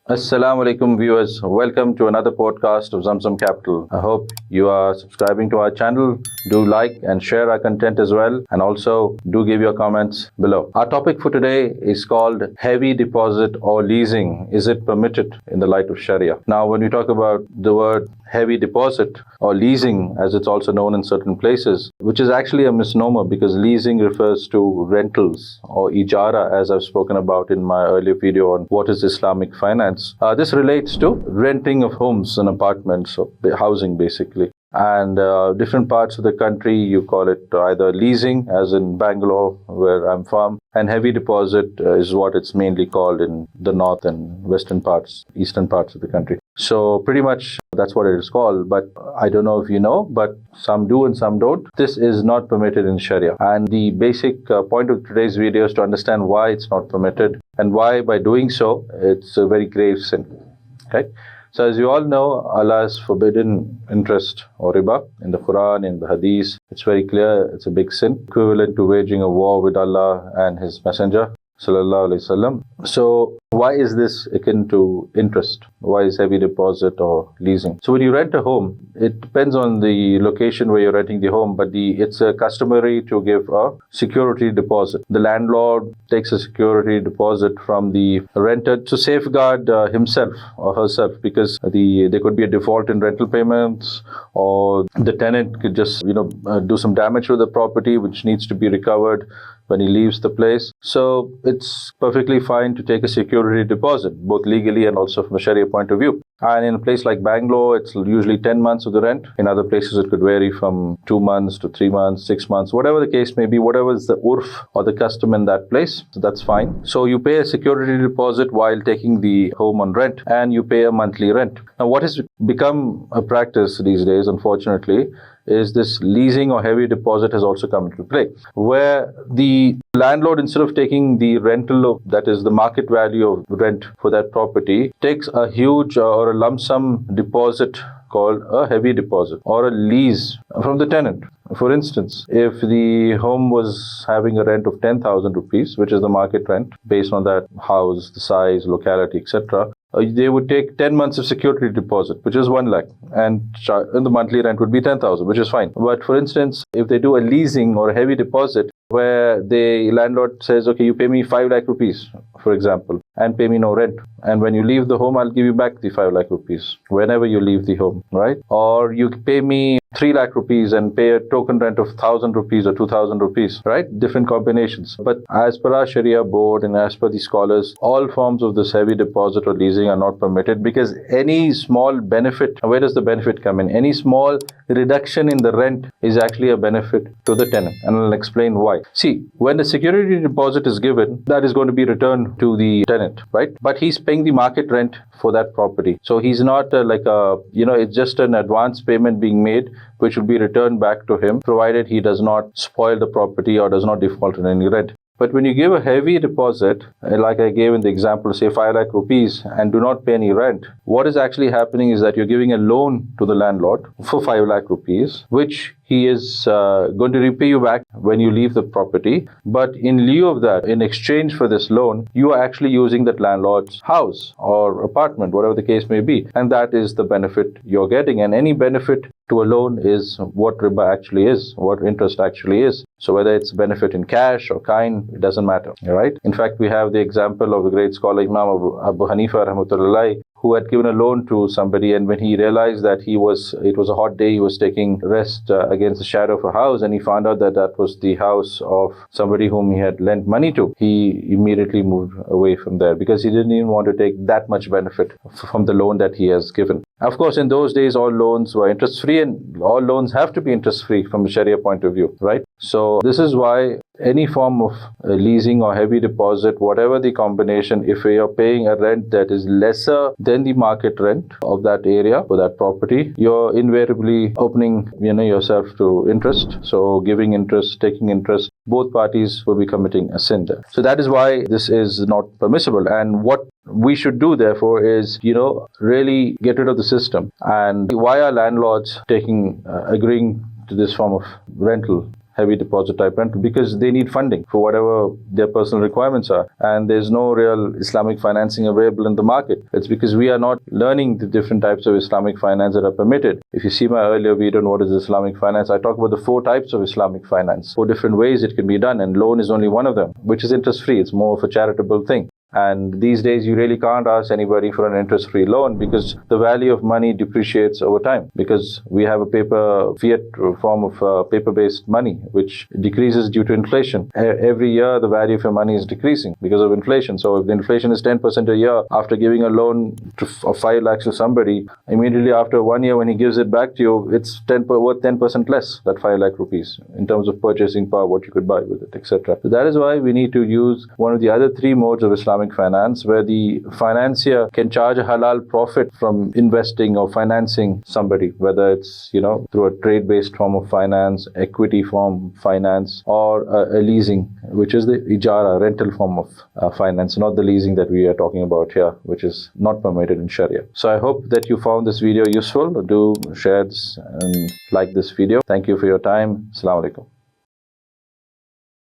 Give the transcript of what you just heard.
Assalamu alaikum viewers, welcome to another podcast of Zamzam Capital. I hope you are subscribing to our channel. Do like and share our content as well, and also do give your comments below. Our topic for today is called heavy deposit or leasing. Is it permitted in the light of Sharia? Now when we talk about the word heavy deposit or leasing, as it's also known in certain places, which is actually a misnomer because leasing refers to rentals or ijara, as I've spoken about in my earlier video on what is Islamic finance. This relates to renting of homes and apartments or housing basically. And different parts of the country you call it either leasing, as in Bangalore where I'm from, and heavy deposit is what it's mainly called in the north and western parts, eastern parts of the country. So pretty much that's what it is called, but I don't know if you know, but some do and some don't. This is not permitted in Sharia, and the basic point of today's video is to understand why it's not permitted and why by doing so it's a very grave sin. Okay. So as you all know, Allah has forbidden interest or riba in the Quran, in the Hadith. It's very clear, it's a big sin, equivalent to waging a war with Allah and His Messenger, Sallallahu Alaihi Wasallam. So why is this akin to interest? Why is heavy deposit or leasing? So when you rent a home, it depends on the location where you're renting the home, but it's customary to give a security deposit. The landlord takes a security deposit from the renter to safeguard himself or herself, because there could be a default in rental payments, or the tenant could just do some damage to the property which needs to be recovered when he leaves the place. So it's perfectly fine to take a security deposit, both legally and also from a Sharia point of view. And in a place like Bangalore, it's usually 10 months of the rent. In other places, it could vary from 2 months to 3 months, 6 months, whatever the case may be, whatever is the urf or the custom in that place. So that's fine. So you pay a security deposit while taking the home on rent, and you pay a monthly rent. Now, what has become a practice these days, unfortunately, is this leasing or heavy deposit has also come into play, where the landlord, instead of taking the rental of, that is the market value of rent for that property, takes a huge or a lump sum deposit called a heavy deposit or a lease from the tenant. For instance, if the home was having a rent of 10,000 rupees, which is the market rent based on that house, the size, locality, etc., they would take 10 months of security deposit, which is 1 lakh, and the monthly rent would be 10,000, which is fine. But for instance, if they do a leasing or a heavy deposit, where the landlord says, okay, you pay me 5 lakh rupees, for example, and pay me no rent. And when you leave the home, I'll give you back the 5 lakh rupees whenever you leave the home, right? Or you pay me 3 lakh rupees and pay a token rent of 1,000 rupees or 2,000 rupees, right? Different combinations. But as per our Sharia board and as per the scholars, all forms of this heavy deposit or leasing are not permitted, because any small benefit, where does the benefit come in? Any small reduction in the rent is actually a benefit to the tenant, and I'll explain why. See, when the security deposit is given, that is going to be returned to the tenant, right? But he's paying the market rent for that property. So he's not it's just an advance payment being made, which will be returned back to him, provided he does not spoil the property or does not default on any rent. But when you give a heavy deposit, like I gave in the example, say 5 lakh rupees, and do not pay any rent, what is actually happening is that you're giving a loan to the landlord for 5 lakh rupees, which he is going to repay you back when you leave the property. But in lieu of that, in exchange for this loan, you are actually using that landlord's house or apartment, whatever the case may be. And that is the benefit you're getting. And any benefit to a loan is what riba actually is, what interest actually is. So whether it's benefit in cash or kind, it doesn't matter, right? In fact, we have the example of the great scholar Imam Abu Hanifa rahmatullahi, who had given a loan to somebody, and when he realized that it was a hot day, he was taking rest against the shadow of a house, and he found out that that was the house of somebody whom he had lent money to. He immediately moved away from there because he didn't even want to take that much benefit from the loan that he has given. Of course, in those days, all loans were interest-free, and all loans have to be interest-free from a Sharia point of view, right? So this is why any form of leasing or heavy deposit, whatever the combination, if you're paying a rent that is lesser than the market rent of that area for that property, you're invariably opening yourself to interest. So giving interest, taking interest, both parties will be committing a sin there. So that is why this is not permissible. And what we should do, therefore, is really get rid of the system. And why are landlords agreeing to this form of rental, heavy deposit type rental because they need funding for whatever their personal requirements are. And there's no real Islamic financing available in the market. It's because we are not learning the different types of Islamic finance that are permitted. If you see my earlier video on what is Islamic finance, I talk about the 4 types of Islamic finance, 4 different ways it can be done, and loan is only one of them, which is interest-free. It's more of a charitable thing. And these days, you really can't ask anybody for an interest-free loan because the value of money depreciates over time, because we have a fiat form of paper-based money, which decreases due to inflation. Every year, the value of your money is decreasing because of inflation. So if the inflation is 10% a year, after giving a loan of 5 lakhs to somebody, immediately after 1 year, when he gives it back to you, it's worth 10% less, that 5 lakh rupees, in terms of purchasing power, what you could buy with it, etc. So that is why we need to use one of the other 3 modes of Islamic finance, where the financier can charge a halal profit from investing or financing somebody, whether it's through a trade-based form of finance, equity form of finance, or a leasing, which is the ijara, rental form of finance, not the leasing that we are talking about here, which is not permitted in Sharia. So I hope that you found this video useful. Do share this and like this video. Thank you for your time. Assalamu alaikum.